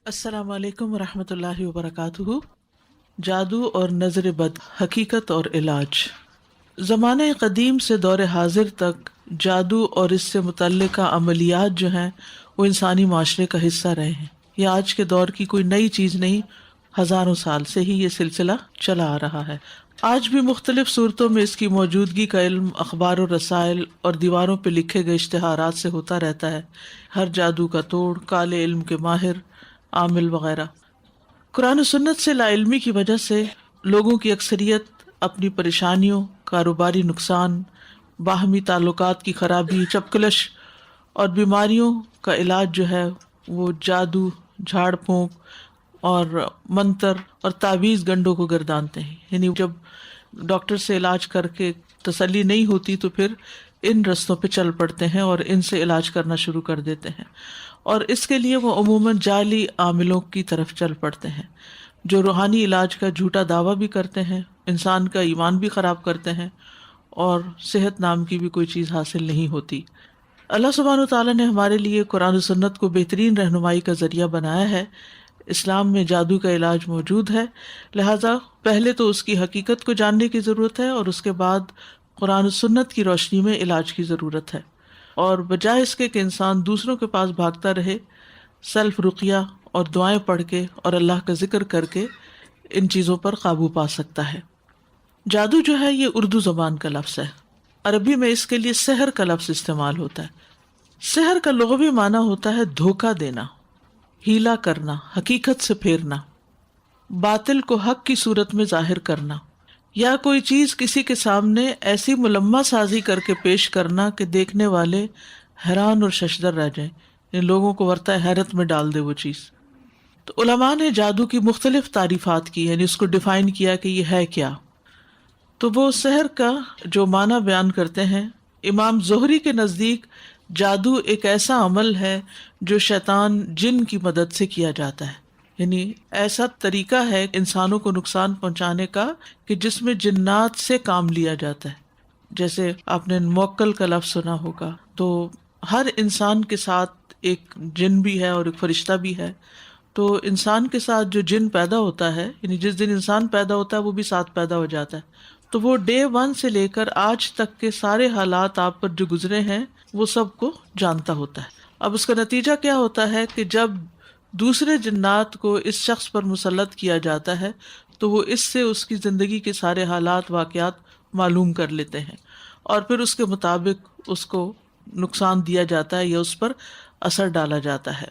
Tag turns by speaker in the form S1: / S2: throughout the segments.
S1: السلام علیکم ورحمۃ اللہ وبرکاتہ۔ جادو اور نظر بد، حقیقت اور علاج۔ زمانہ قدیم سے دور حاضر تک جادو اور اس سے متعلقہ عملیات جو ہیں وہ انسانی معاشرے کا حصہ رہے ہیں۔ یہ آج کے دور کی کوئی نئی چیز نہیں، ہزاروں سال سے ہی یہ سلسلہ چلا آ رہا ہے۔ آج بھی مختلف صورتوں میں اس کی موجودگی کا علم اخبار و رسائل اور دیواروں پہ لکھے گئے اشتہارات سے ہوتا رہتا ہے۔ ہر جادو کا توڑ، کالے علم کے ماہر، عامل وغیرہ۔ قرآن و سنت سے لا علمی کی وجہ سے لوگوں کی اکثریت اپنی پریشانیوں، کاروباری نقصان، باہمی تعلقات کی خرابی، چپکلش اور بیماریوں کا علاج جو ہے وہ جادو، جھاڑ پھونک اور منتر اور تعویذ گنڈوں کو گردانتے ہیں۔ یعنی جب ڈاکٹر سے علاج کر کے تسلی نہیں ہوتی تو پھر ان رستوں پہ چل پڑتے ہیں اور ان سے علاج کرنا شروع کر دیتے ہیں، اور اس کے لیے وہ عموماً جعلی عاملوں کی طرف چل پڑتے ہیں جو روحانی علاج کا جھوٹا دعویٰ بھی کرتے ہیں، انسان کا ایمان بھی خراب کرتے ہیں اور صحت نام کی بھی کوئی چیز حاصل نہیں ہوتی۔ اللہ سبحانہ و تعالیٰ نے ہمارے لیے قرآن و سنت کو بہترین رہنمائی کا ذریعہ بنایا ہے۔ اسلام میں جادو کا علاج موجود ہے، لہٰذا پہلے تو اس کی حقیقت کو جاننے کی ضرورت ہے اور اس کے بعد قرآن و سنت کی روشنی میں علاج کی ضرورت ہے، اور بجائے اس کے کہ انسان دوسروں کے پاس بھاگتا رہے، سیلف رقیہ اور دعائیں پڑھ کے اور اللہ کا ذکر کر کے ان چیزوں پر قابو پا سکتا ہے۔ جادو جو ہے یہ اردو زبان کا لفظ ہے، عربی میں اس کے لیے سحر کا لفظ استعمال ہوتا ہے۔ سحر کا لغوی معنی ہوتا ہے دھوکہ دینا، ہیلا کرنا، حقیقت سے پھیرنا، باطل کو حق کی صورت میں ظاہر کرنا، یا کوئی چیز کسی کے سامنے ایسی ملمہ سازی کر کے پیش کرنا کہ دیکھنے والے حیران اور ششدر رہ جائیں، ان لوگوں کو ورطہ حیرت میں ڈال دے وہ چیز۔ تو علماء نے جادو کی مختلف تعریفات کی، یعنی اس کو ڈیفائن کیا کہ یہ ہے کیا۔ تو وہ سحر کا جو معنی بیان کرتے ہیں، امام زہری کے نزدیک جادو ایک ایسا عمل ہے جو شیطان جن کی مدد سے کیا جاتا ہے، یعنی ایسا طریقہ ہے انسانوں کو نقصان پہنچانے کا کہ جس میں جنات سے کام لیا جاتا ہے۔ جیسے آپ نے موکل کا لفظ سنا ہوگا، تو ہر انسان کے ساتھ ایک جن بھی ہے اور ایک فرشتہ بھی ہے۔ تو انسان کے ساتھ جو جن پیدا ہوتا ہے، یعنی جس دن انسان پیدا ہوتا ہے وہ بھی ساتھ پیدا ہو جاتا ہے، تو وہ ڈے 1 سے لے کر آج تک کے سارے حالات آپ پر جو گزرے ہیں وہ سب کو جانتا ہوتا ہے۔ اب اس کا نتیجہ کیا ہوتا ہے کہ جب دوسرے جنات کو اس شخص پر مسلط کیا جاتا ہے تو وہ اس سے اس کی زندگی کے سارے حالات، واقعات معلوم کر لیتے ہیں، اور پھر اس کے مطابق اس کو نقصان دیا جاتا ہے یا اس پر اثر ڈالا جاتا ہے،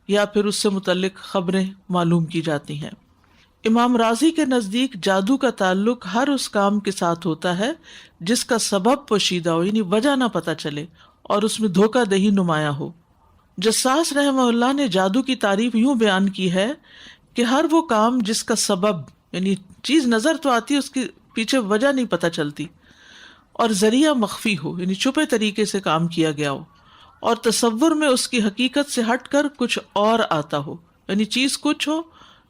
S1: یا پھر اس سے متعلق خبریں معلوم کی جاتی ہیں۔ امام راضی کے نزدیک جادو کا تعلق ہر اس کام کے ساتھ ہوتا ہے جس کا سبب پوشیدہ ہو، یعنی وجہ نہ پتہ چلے اور اس میں دھوکہ دہی نمایاں ہو۔ جساس رحمہ اللہ نے جادو کی تعریف یوں بیان کی ہے کہ ہر وہ کام جس کا سبب، یعنی چیز نظر تو آتی ہے، اس کے پیچھے وجہ نہیں پتہ چلتی، اور ذریعہ مخفی ہو، یعنی چھپے طریقے سے کام کیا گیا ہو، اور تصور میں اس کی حقیقت سے ہٹ کر کچھ اور آتا ہو، یعنی چیز کچھ ہو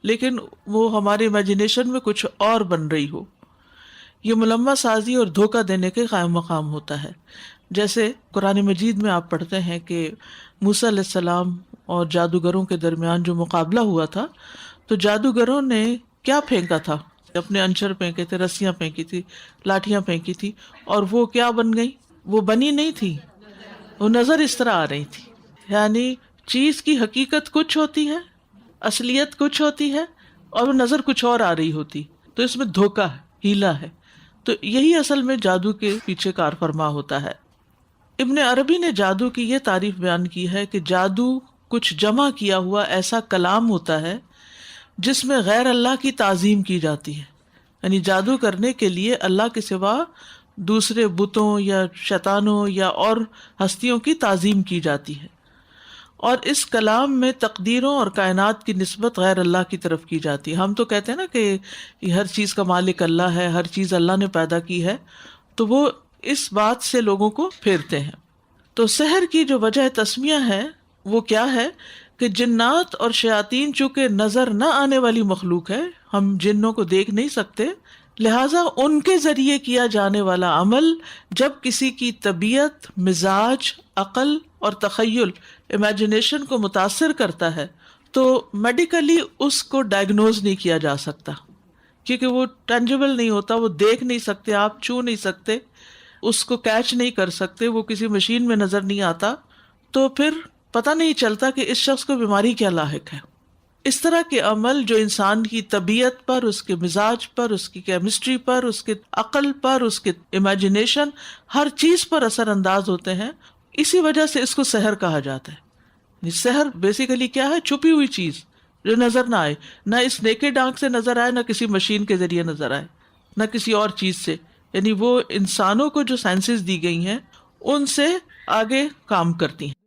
S1: لیکن وہ ہمارے امیجنیشن میں کچھ اور بن رہی ہو۔ یہ ملمہ سازی اور دھوکہ دینے کے قائم مقام ہوتا ہے۔ جیسے قرآن مجید میں آپ پڑھتے ہیں کہ موسیٰ علیہ السلام اور جادوگروں کے درمیان جو مقابلہ ہوا تھا، تو جادوگروں نے کیا پھینکا تھا؟ اپنے انچر پھینکے تھے، رسیاں پھینکی تھی، لاٹھیاں پھینکی تھی، اور وہ کیا بن گئی؟ وہ بنی نہیں تھی، وہ نظر اس طرح آ رہی تھی۔ یعنی چیز کی حقیقت کچھ ہوتی ہے، اصلیت کچھ ہوتی ہے، اور وہ نظر کچھ اور آ رہی ہوتی، تو اس میں دھوکہ ہے، ہیلا ہے۔ تو یہی اصل میں جادو کے پیچھے کار فرما ہوتا ہے۔ ابن عربی نے جادو کی یہ تعریف بیان کی ہے کہ جادو کچھ جمع کیا ہوا ایسا کلام ہوتا ہے جس میں غیر اللہ کی تعظیم کی جاتی ہے، یعنی جادو کرنے کے لیے اللہ کے سوا دوسرے بتوں یا شیطانوں یا اور ہستیوں کی تعظیم کی جاتی ہے، اور اس کلام میں تقدیروں اور کائنات کی نسبت غیر اللہ کی طرف کی جاتی ہے۔ ہم تو کہتے ہیں نا کہ یہ ہر چیز کا مالک اللہ ہے، ہر چیز اللہ نے پیدا کی ہے، تو وہ اس بات سے لوگوں کو پھیرتے ہیں۔ تو سحر کی جو وجہ تسمیہ ہے وہ کیا ہے کہ جنات اور شیاطین چونکہ نظر نہ آنے والی مخلوق ہے، ہم جنوں کو دیکھ نہیں سکتے، لہٰذا ان کے ذریعے کیا جانے والا عمل جب کسی کی طبیعت، مزاج، عقل اور تخیل، امیجنیشن کو متاثر کرتا ہے تو میڈیکلی اس کو ڈائگنوز نہیں کیا جا سکتا کیونکہ وہ ٹینجیبل نہیں ہوتا، وہ دیکھ نہیں سکتے، آپ چھو نہیں سکتے، اس کو کیچ نہیں کر سکتے، وہ کسی مشین میں نظر نہیں آتا، تو پھر پتہ نہیں چلتا کہ اس شخص کو بیماری کیا لاحق ہے۔ اس طرح کے عمل جو انسان کی طبیعت پر، اس کے مزاج پر، اس کی کیمسٹری پر، اس کے عقل پر، اس کے امیجنیشن، ہر چیز پر اثر انداز ہوتے ہیں، اسی وجہ سے اس کو سحر کہا جاتا ہے۔ سحر بیسیکلی کیا ہے؟ چھپی ہوئی چیز جو نظر نہ آئے، نہ اس نیکڈ آنکھ سے نظر آئے، نہ کسی مشین کے ذریعے نظر آئے، نہ کسی اور چیز سے، یعنی وہ انسانوں کو جو سائنسز دی گئی ہیں ان سے آگے کام کرتی ہیں۔